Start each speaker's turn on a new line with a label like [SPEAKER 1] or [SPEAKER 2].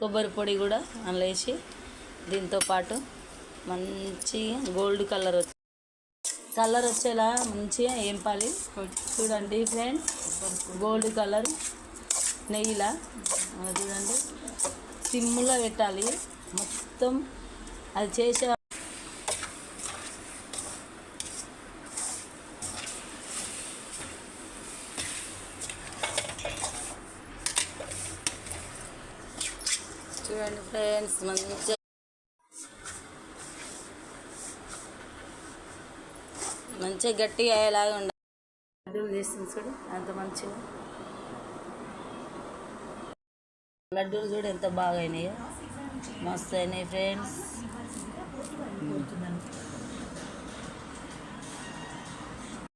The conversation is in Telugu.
[SPEAKER 1] కొబ్బరి పొడి కూడా అందులో వేసి దీంతో పాటు మంచిగా గోల్డ్ కలర్ వచ్చేలా మంచిగా ఏంపాలి. చూడండి ఫ్రెండ్స్, గోల్డ్ కలర్ నెయ్యిలా చూడండి, సిమ్లో పెట్టాలి మొత్తం. అది చేసే చూడండి ఫ్రెండ్స్, మంచిగా గట్టిగా అయ్యేలాగా ఉండాలి. లడ్డూలు చేస్తుంది చూడు అంత మంచిగా. లడ్డూలు చూడు ఎంత బాగా అయినాయో, మస్తు అయినాయి ఫ్రెండ్స్.